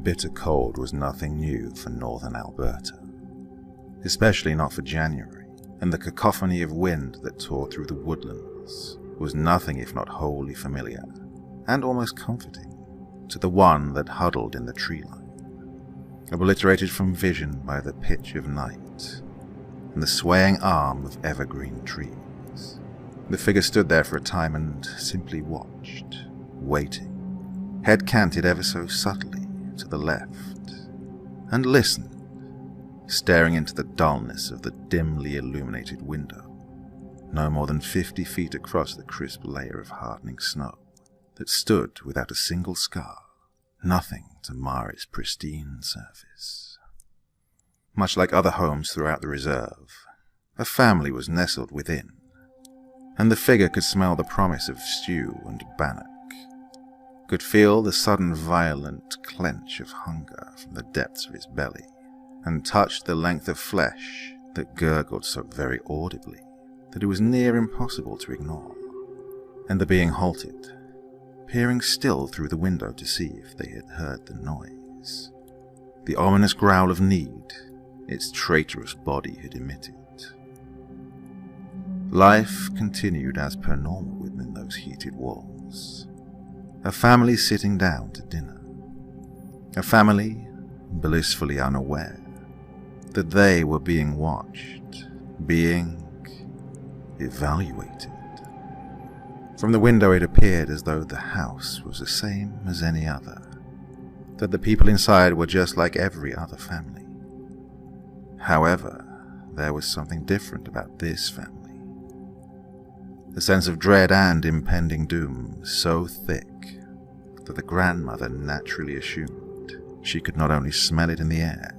Bitter cold was nothing new for northern Alberta, especially not for January, and the cacophony of wind that tore through the woodlands was nothing if not wholly familiar, and almost comforting, to the one that huddled in the tree line, obliterated from vision by the pitch of night and the swaying arm of evergreen trees. The figure stood there for a time and simply watched, waiting, head canted ever so subtly to the left, and listened, staring into the dullness of the dimly illuminated window, no more than 50 feet across the crisp layer of hardening snow that stood without a single scar, nothing to mar its pristine surface. Much like other homes throughout the reserve, a family was nestled within, and the figure could smell the promise of stew and bannock, could feel the sudden violent clench of hunger from the depths of his belly, and touched the length of flesh that gurgled so very audibly that it was near impossible to ignore. And the being halted, peering still through the window to see if they had heard the noise, the ominous growl of need its traitorous body had emitted. Life continued as per normal within those heated walls. A family sitting down to dinner. A family blissfully unaware that they were being watched, being evaluated. From the window it appeared as though the house was the same as any other, that the people inside were just like every other family. However, there was something different about this family. The sense of dread and impending doom so thick that the grandmother naturally assumed she could not only smell it in the air,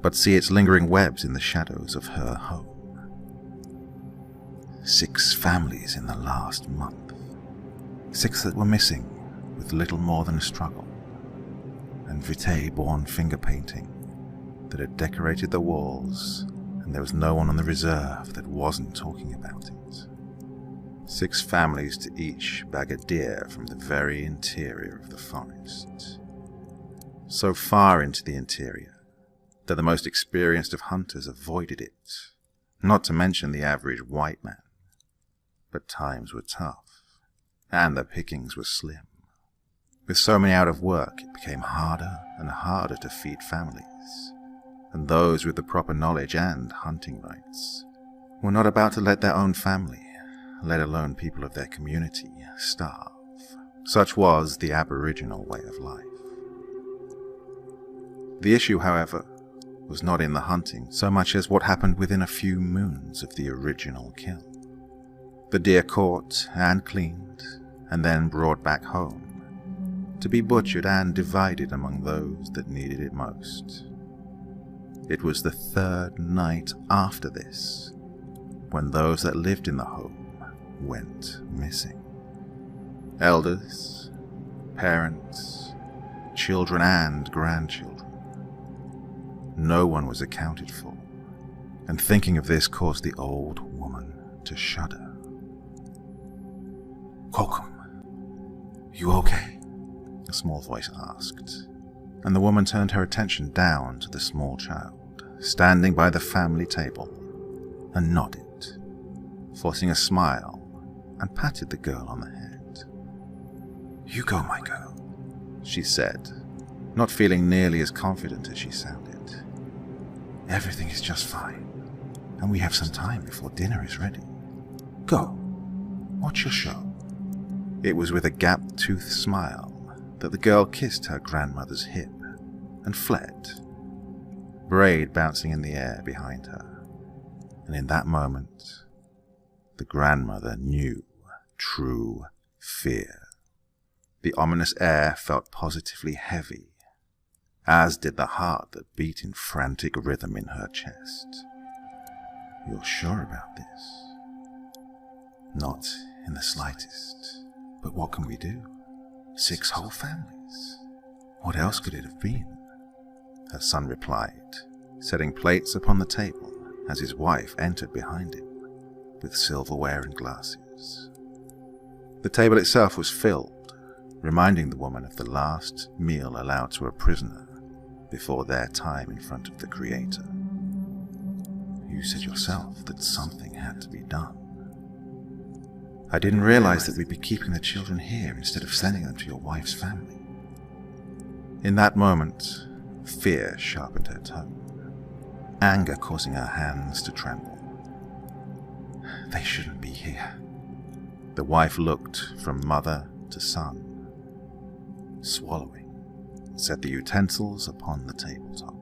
but see its lingering webs in the shadows of her home. 6 families in the last month. 6 that were missing with little more than a struggle, and vitae-born finger painting that had decorated the walls, and there was no one on the reserve that wasn't talking about it. 6 families to each bag a deer from the very interior of the forest. So far into the interior that the most experienced of hunters avoided it, not to mention the average white man. But times were tough, and the pickings were slim. With so many out of work, it became harder and harder to feed families, and those with the proper knowledge and hunting rights were not about to let their own family, let alone people of their community, starve. Such was the Aboriginal way of life. The issue, however, was not in the hunting so much as what happened within a few moons of the original kill. The deer caught and cleaned, and then brought back home, to be butchered and divided among those that needed it most. It was the 3rd night after this, when those that lived in the home went missing. Elders, parents, children and grandchildren. No one was accounted for, and thinking of this caused the old woman to shudder. "Kokum, you okay?" a small voice asked, and the woman turned her attention down to the small child, standing by the family table, and nodded, forcing a smile, and patted the girl on the head. "You go, my girl," she said, not feeling nearly as confident as she sounded. "Everything is just fine, and we have some time before dinner is ready. Go, watch your show." It was with a gap-toothed smile that the girl kissed her grandmother's hip and fled, braid bouncing in the air behind her. And in that moment, the grandmother knew true fear. The ominous air felt positively heavy, as did the heart that beat in frantic rhythm in her chest. "You're sure about this?" "Not in the slightest. But what can we do? 6 whole families. What else could it have been?" her son replied, setting plates upon the table as his wife entered behind him with silverware and glasses. The table itself was filled, reminding the woman of the last meal allowed to a prisoner before their time in front of the Creator. You said yourself that something had to be done. I didn't realize that we'd be keeping the children here instead of sending them to your wife's family. In that moment, fear sharpened her tone, anger causing her hands to tremble. They shouldn't be here. The wife looked from mother to son. Swallowing, set the utensils upon the tabletop.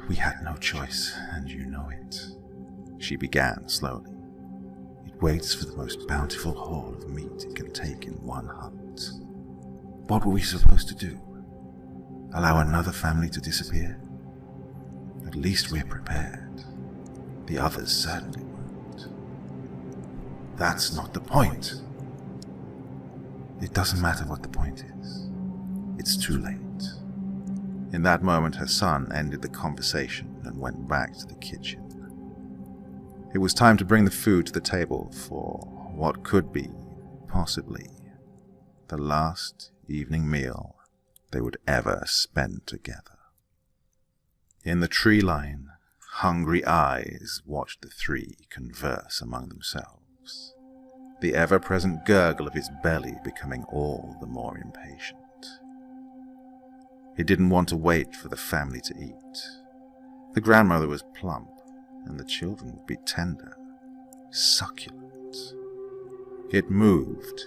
We had no choice, and you know it. She began slowly. It waits for the most bountiful haul of meat it can take in one hunt. What were we supposed to do? Allow another family to disappear? At least we're prepared. The others certainly weren't. That's not the point. It doesn't matter what the point is. It's too late. In that moment, her son ended the conversation and went back to the kitchen. It was time to bring the food to the table for what could be, possibly, the last evening meal they would ever spend together. In the tree line, hungry eyes watched the three converse among themselves, the ever-present gurgle of his belly becoming all the more impatient. He didn't want to wait for the family to eat. The grandmother was plump, and the children would be tender, succulent. It moved,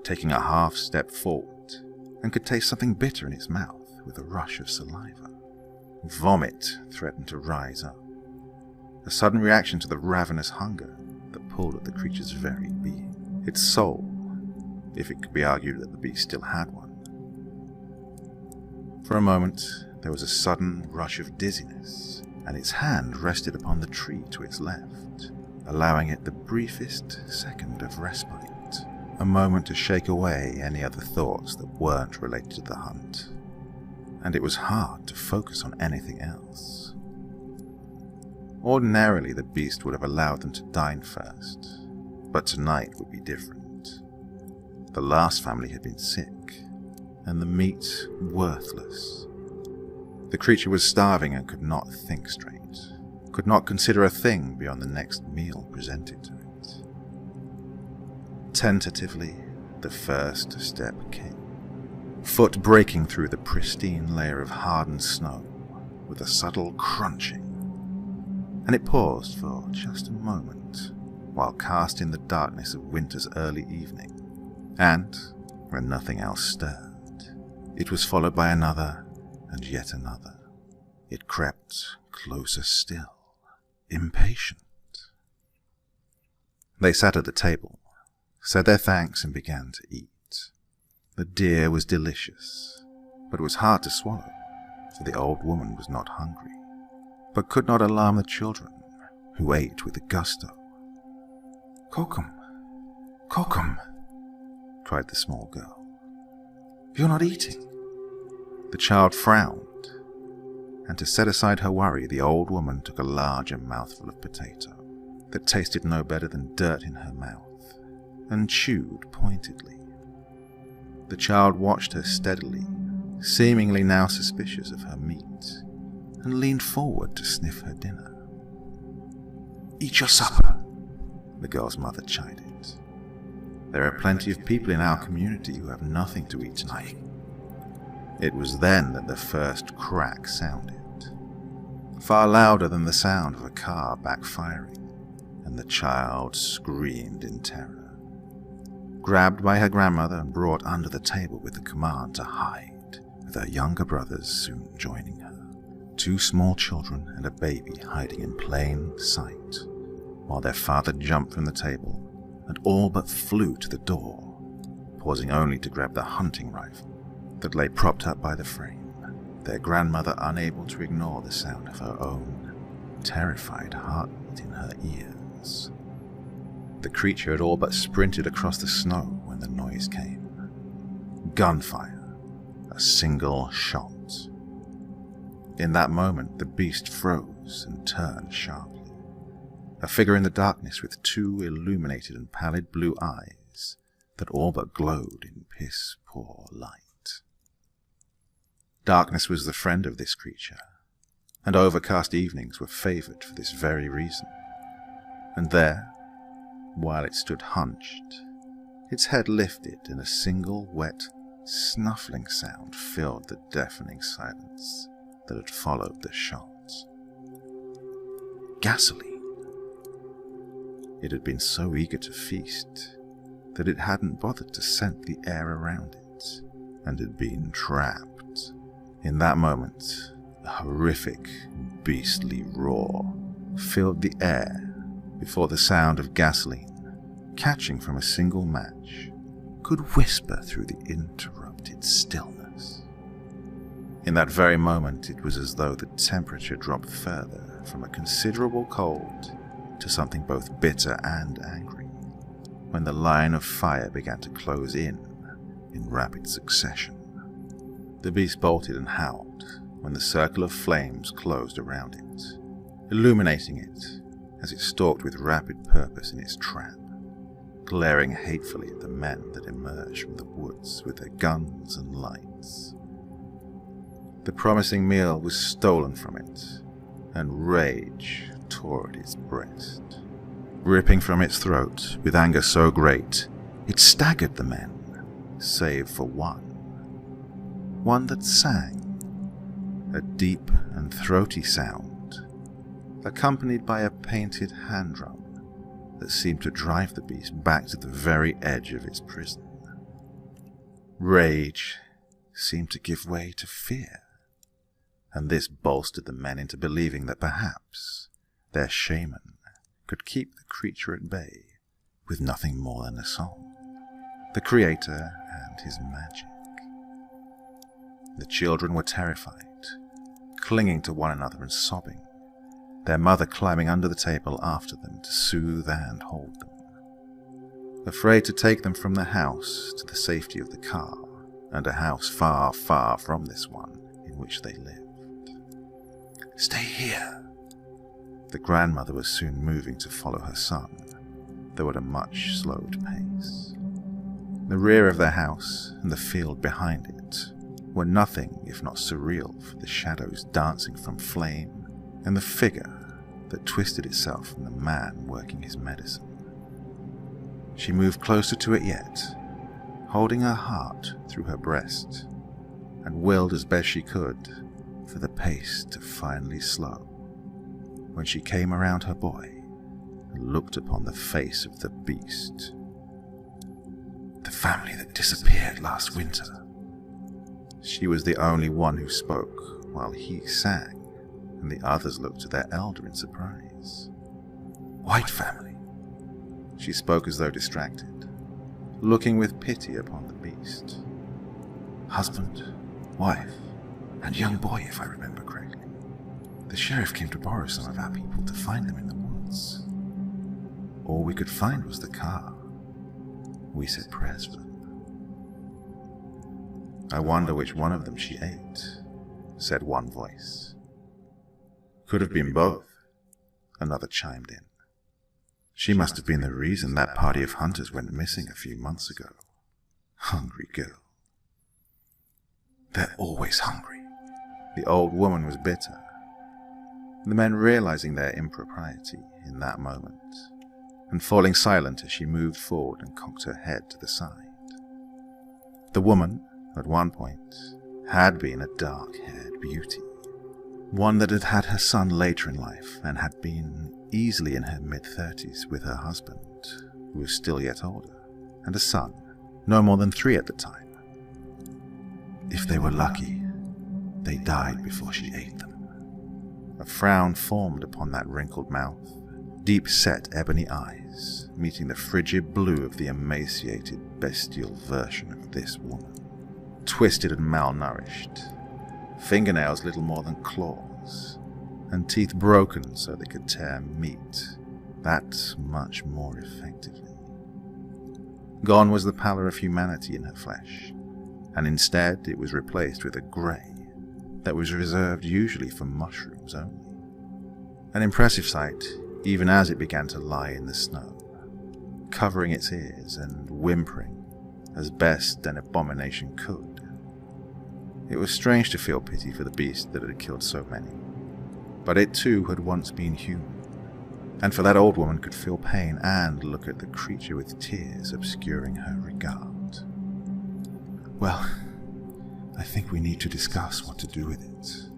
taking a half-step forward, and could taste something bitter in its mouth with a rush of saliva. Vomit threatened to rise up, a sudden reaction to the ravenous hunger that pulled at the creature's very being, its soul, if it could be argued that the beast still had one. For a moment, there was a sudden rush of dizziness, and its hand rested upon the tree to its left, allowing it the briefest second of respite, a moment to shake away any other thoughts that weren't related to the hunt, and it was hard to focus on anything else. Ordinarily, the beast would have allowed them to dine first, but tonight would be different. The last family had been sick, and the meat worthless. The creature was starving and could not think straight, could not consider a thing beyond the next meal presented to it. Tentatively, the first step came, foot breaking through the pristine layer of hardened snow with a subtle crunching, and it paused for just a moment while cast in the darkness of winter's early evening, and, when nothing else stirred, it was followed by another and yet another. It crept closer still, impatient. They sat at the table, said their thanks and began to eat. The deer was delicious, but it was hard to swallow, for the old woman was not hungry, but could not alarm the children, who ate with gusto. "Kokum, Kokum," cried the small girl. "You're not eating." The child frowned, and to set aside her worry, the old woman took a larger mouthful of potato that tasted no better than dirt in her mouth, and chewed pointedly. The child watched her steadily, seemingly now suspicious of her meat, and leaned forward to sniff her dinner. "Eat your supper," the girl's mother chided. "There are plenty of people in our community who have nothing to eat tonight." It was then that the first crack sounded, far louder than the sound of a car backfiring, and the child screamed in terror. Grabbed by her grandmother and brought under the table with the command to hide, with her younger brothers soon joining her. 2 small children and a baby hiding in plain sight, while their father jumped from the table and all but flew to the door, pausing only to grab the hunting rifle that lay propped up by the frame, their grandmother unable to ignore the sound of her own terrified heartbeat in her ears. The creature had all but sprinted across the snow when the noise came. Gunfire, a single shot. In that moment, the beast froze and turned sharply, a figure in the darkness with 2 illuminated and pallid blue eyes that all but glowed in piss-poor light. Darkness was the friend of this creature, and overcast evenings were favoured for this very reason. And there, while it stood hunched, its head lifted and a single wet, snuffling sound filled the deafening silence that had followed the shot. Gasoline. It had been so eager to feast that it hadn't bothered to scent the air around it, and had been trapped. In that moment, a horrific, beastly roar filled the air before the sound of gasoline, catching from a single match, could whisper through the interrupted stillness. In that very moment, it was as though the temperature dropped further from a considerable cold to something both bitter and angry, when the line of fire began to close in rapid succession. The beast bolted and howled when the circle of flames closed around it, illuminating it as it stalked with rapid purpose in its trap, glaring hatefully at the men that emerged from the woods with their guns and lights. The promising meal was stolen from it, and rage tore at its breast. Ripping from its throat with anger so great, it staggered the men, save for one that sang, a deep and throaty sound, accompanied by a painted hand drum that seemed to drive the beast back to the very edge of its prison. Rage seemed to give way to fear, and this bolstered the men into believing that perhaps their shaman could keep the creature at bay with nothing more than a song, the creator and his magic. The children were terrified, clinging to one another and sobbing, their mother climbing under the table after them to soothe and hold them, afraid to take them from the house to the safety of the car, and a house far, far from this one in which they lived. "Stay here." The grandmother was soon moving to follow her son, though at a much slowed pace. The rear of their house and the field behind it were nothing if not surreal for the shadows dancing from flame and the figure that twisted itself from the man working his medicine. She moved closer to it yet, holding her heart through her breast, and willed as best she could for the pace to finally slow, when she came around her boy and looked upon the face of the beast. "The family that disappeared last winter." She was the only one who spoke while he sang, and the others looked to their elder in surprise. "White family." She spoke as though distracted, looking with pity upon the beast. "Husband, wife, and young boy, if I remember correctly. The sheriff came to borrow some of our people to find them in the woods. All we could find was the car. We said prayers for them. I wonder which one of them she ate," said one voice. "Could have been both," another chimed in. "She must have been the reason that party of hunters went missing a few months ago. Hungry girl." "They're always hungry." The old woman was bitter, the men realizing their impropriety in that moment, and falling silent as she moved forward and cocked her head to the side. The woman, at one point, had been a dark-haired beauty, one that had had her son later in life and had been easily in her mid-30s with her husband, who was still yet older, and a son, no more than 3 at the time. If they were lucky, they died before she ate them. A frown formed upon that wrinkled mouth, deep-set ebony eyes meeting the frigid blue of the emaciated, bestial version of this woman, twisted and malnourished, fingernails little more than claws, and teeth broken so they could tear meat that much more effectively. Gone was the pallor of humanity in her flesh, and instead it was replaced with a grey that was reserved usually for mushrooms only. An impressive sight, even as it began to lie in the snow, covering its ears and whimpering as best an abomination could. It was strange to feel pity for the beast that had killed so many, but it too had once been human, and for that old woman could feel pain and look at the creature with tears obscuring her regard. Well, I think we need to discuss what to do with it.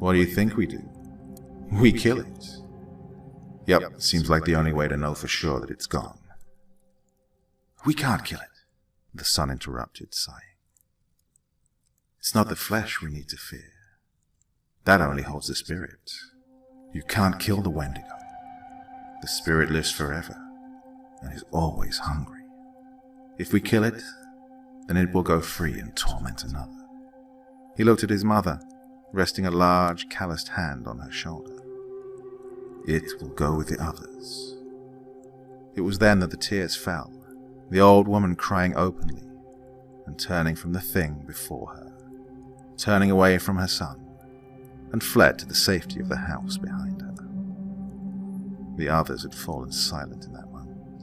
What do you think we do? We kill it. Yep, seems like the only way to know for sure that it's gone. We can't kill it, the son interrupted, sighing. It's not the flesh we need to fear. That only holds the spirit. You can't kill the Wendigo. The spirit lives forever and is always hungry. If we kill it, then it will go free and torment another. He looked at his mother, resting a large, calloused hand on her shoulder. It will go with the others. It was then that the tears fell, the old woman crying openly and turning from the thing before her, turning away from her son, and fled to the safety of the house behind her. The others had fallen silent in that moment,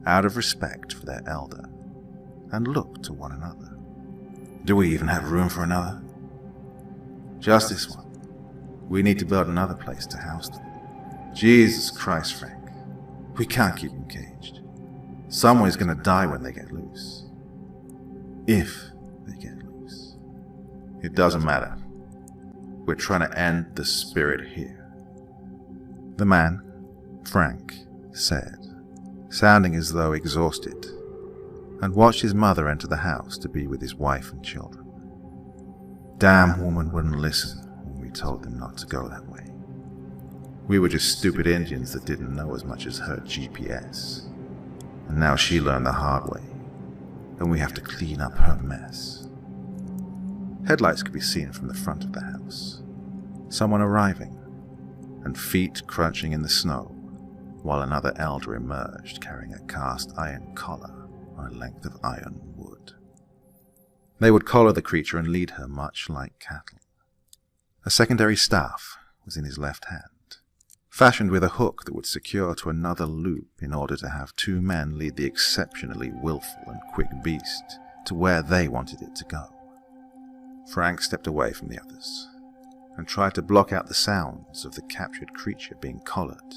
out of respect for their elder, and looked to one another. Do we even have room for another? Just this one. We need to build another place to house them. Jesus Christ, Frank. We can't keep them caged. Someone's gonna die when they get loose. If they get loose. It doesn't matter. We're trying to end the spirit here. The man, Frank, said, sounding as though exhausted, and watched his mother enter the house to be with his wife and children. Damn woman wouldn't listen when we told them not to go that way. We were just stupid Indians that didn't know as much as her GPS. And now she learned the hard way, and we have to clean up her mess. Headlights could be seen from the front of the house. Someone arriving, and feet crunching in the snow, while another elder emerged carrying a cast iron collar on a length of iron wood. They would collar the creature and lead her much like cattle. A secondary staff was in his left hand, fashioned with a hook that would secure to another loop in order to have two men lead the exceptionally willful and quick beast to where they wanted it to go. Frank stepped away from the others and tried to block out the sounds of the captured creature being collared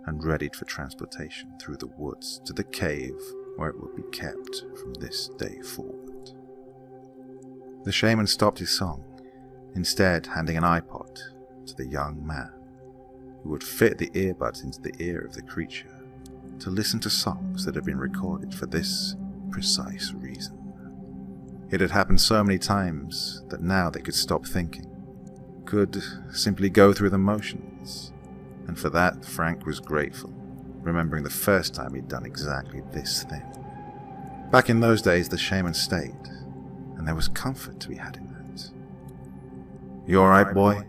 and readied for transportation through the woods to the cave where it would be kept from this day forward. The shaman stopped his song, instead handing an iPod to the young man, who would fit the earbuds into the ear of the creature to listen to songs that had been recorded for this precise reason. It had happened so many times that now they could stop thinking, could simply go through the motions, and for that Frank was grateful, remembering the first time he'd done exactly this thing. Back in those days the shaman stayed, and there was comfort to be had in that. "You all right, boy?"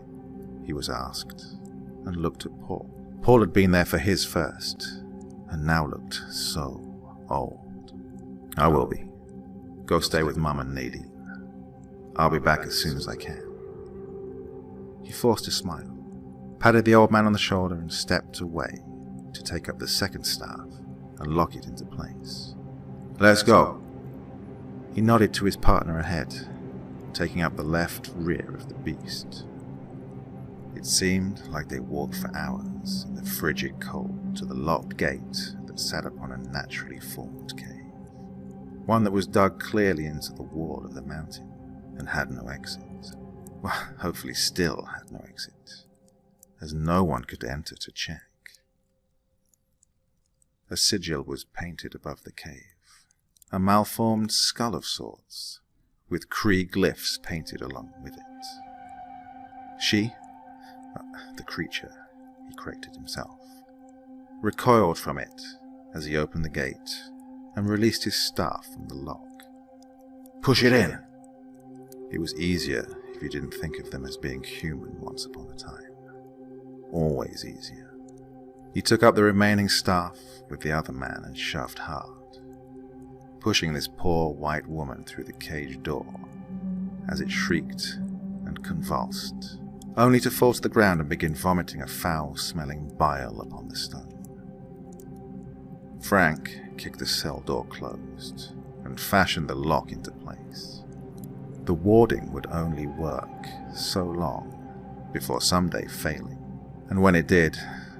he was asked, and looked at Paul. Paul had been there for his first, and now looked so old. "I will be. Go stay with Mum and Nadine. I'll be back as soon as I can." He forced a smile, patted the old man on the shoulder, and stepped away to take up the second staff and lock it into place. "Let's go." He nodded to his partner ahead, taking up the left rear of the beast. It seemed like they walked for hours in the frigid cold to the locked gate that sat upon a naturally formed cave, one that was dug clearly into the wall of the mountain and had no exit. Well, hopefully still had no exit, as no one could enter to check. A sigil was painted above the cave, a malformed skull of sorts, with Cree glyphs painted along with it. The creature, he corrected himself, recoiled from it as he opened the gate and released his staff from the lock. "Push it in!" It was easier if you didn't think of them as being human once upon a time. Always easier. He took up the remaining staff with the other man and shoved hard, pushing this poor white woman through the cage door as it shrieked and convulsed, only to fall to the ground and begin vomiting a foul-smelling bile upon the stone. Frank kicked the cell door closed and fashioned the lock into place. The warding would only work so long before someday failing, and when it did,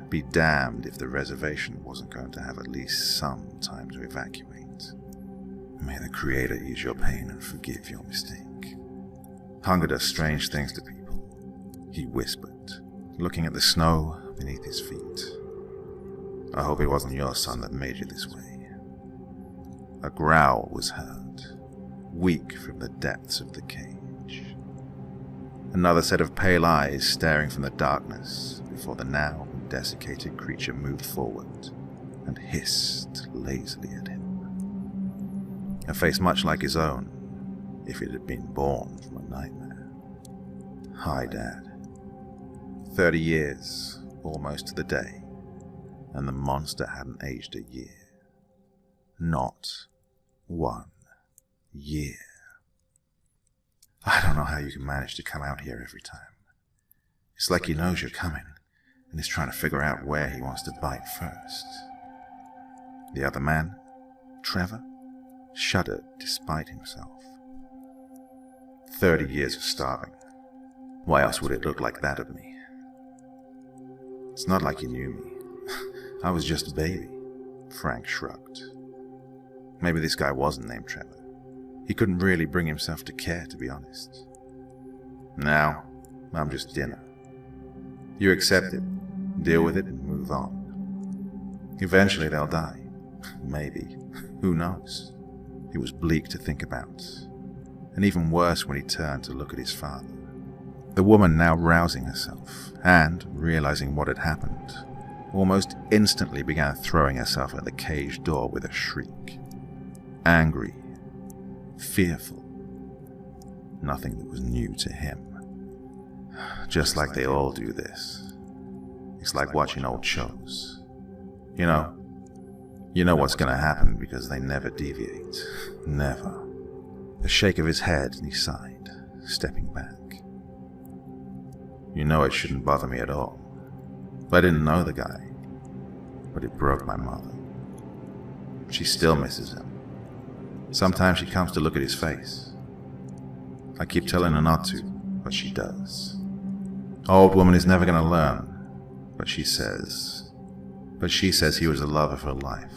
be damned if the reservation wasn't going to have at least some time to evacuate. May the Creator ease your pain and forgive your mistake. Hunger does strange things to people, he whispered, looking at the snow beneath his feet. I hope it wasn't your son that made you this way. A growl was heard, weak from the depths of the cage. Another set of pale eyes staring from the darkness before the now desiccated creature moved forward and hissed lazily at him. A face much like his own, if it had been born from a nightmare. Hi, Dad. 30 years, almost to the day, and the monster hadn't aged a year. Not 1 year. I don't know how you can manage to come out here every time. It's like he knows you're coming, and is trying to figure out where he wants to bite first. The other man, Trevor, shuddered despite himself. 30 years of starving. Why else would it look like that of me? It's not like you knew me. I was just a baby, Frank shrugged. Maybe this guy wasn't named Trevor. He couldn't really bring himself to care, to be honest. Now, I'm just dinner. You accept it, deal with it, and move on. Eventually they'll die. Maybe. Who knows? It was bleak to think about, and even worse when he turned to look at his father. The woman now rousing herself, and, realizing what had happened, almost instantly began throwing herself at the cage door with a shriek. Angry, fearful, nothing that was new to him. Just like they all do this. It's like watching old shows. You know what's gonna happen because they never deviate. Never. A shake of his head and he sighed, stepping back. You know it shouldn't bother me at all. I didn't know the guy, but it broke my mother. She still misses him. Sometimes she comes to look at his face. I keep telling her not to, but she does. Old woman is never gonna learn, but she says he was the love of her life.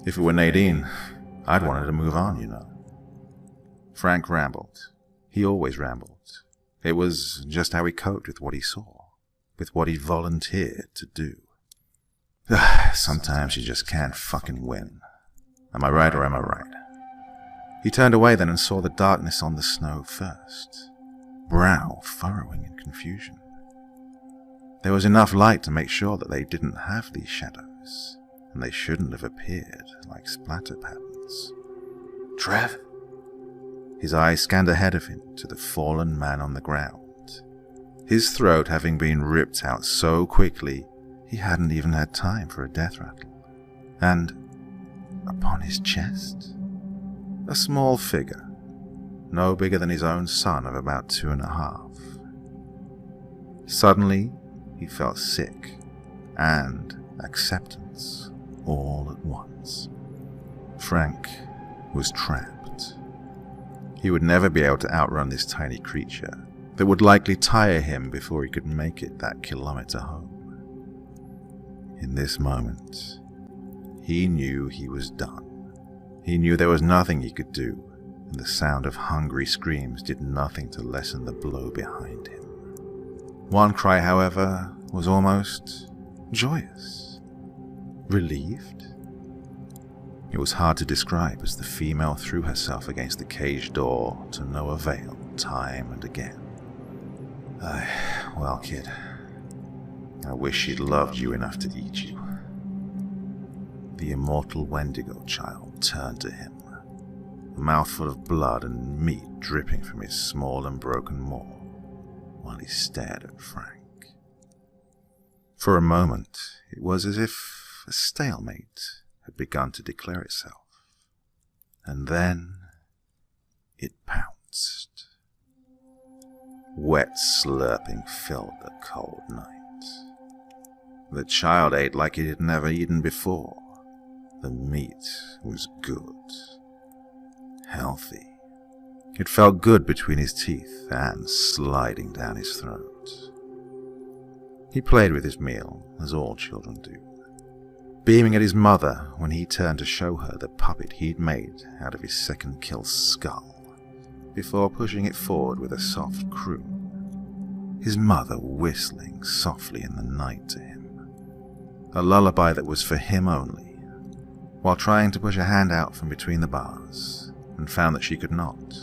If it were Nadine, I'd want her to move on, you know. Frank rambled. He always rambled. It was just how he coped with what he saw, with what he volunteered to do. Sometimes you just can't fucking win. Am I right or am I right? He turned away then and saw the darkness on the snow first, brow furrowing in confusion. There was enough light to make sure that they didn't have these shadows, and they shouldn't have appeared like splatter patterns. Trev? His eyes scanned ahead of him to the fallen man on the ground, his throat having been ripped out so quickly he hadn't even had time for a death rattle. And upon his chest, a small figure, no bigger than his own son of about 2.5. Suddenly, he felt sick and acceptance all at once. Frank was trapped. He would never be able to outrun this tiny creature that would likely tire him before he could make it that kilometer home. In this moment, he knew he was done. He knew there was nothing he could do, and the sound of hungry screams did nothing to lessen the blow behind him. One cry, however, was almost joyous. Relieved? It was hard to describe as the female threw herself against the cage door to no avail time and again. Well, kid, I wish she'd loved you enough to eat you. The immortal Wendigo child turned to him, a mouthful of blood and meat dripping from his small and broken maw, while he stared at Frank. For a moment, it was as if a stalemate had begun to declare itself, and then it pounced. Wet slurping filled the cold night. The child ate like it had never eaten before. The meat was good, healthy, It felt good between his teeth and sliding down his throat. He played with his meal, as all children do, beaming at his mother when he turned to show her the puppet he'd made out of his second kill's skull, before pushing it forward with a soft croon, his mother whistling softly in the night to him, a lullaby that was for him only, while trying to push a hand out from between the bars, and found that she could not.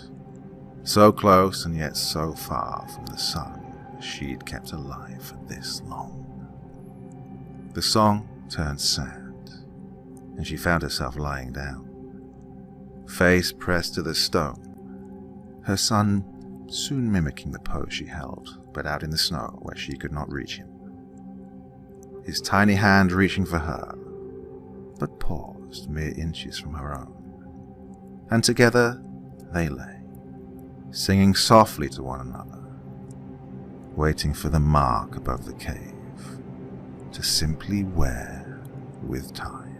So close and yet so far from the son she'd kept alive for this long. The song turned sad, and she found herself lying down, face pressed to the stone, her son soon mimicking the pose she held, but out in the snow where she could not reach him. His tiny hand reaching for her, but paused mere inches from her own, and together they lay, singing softly to one another, waiting for the mark above the cave to simply wear with time.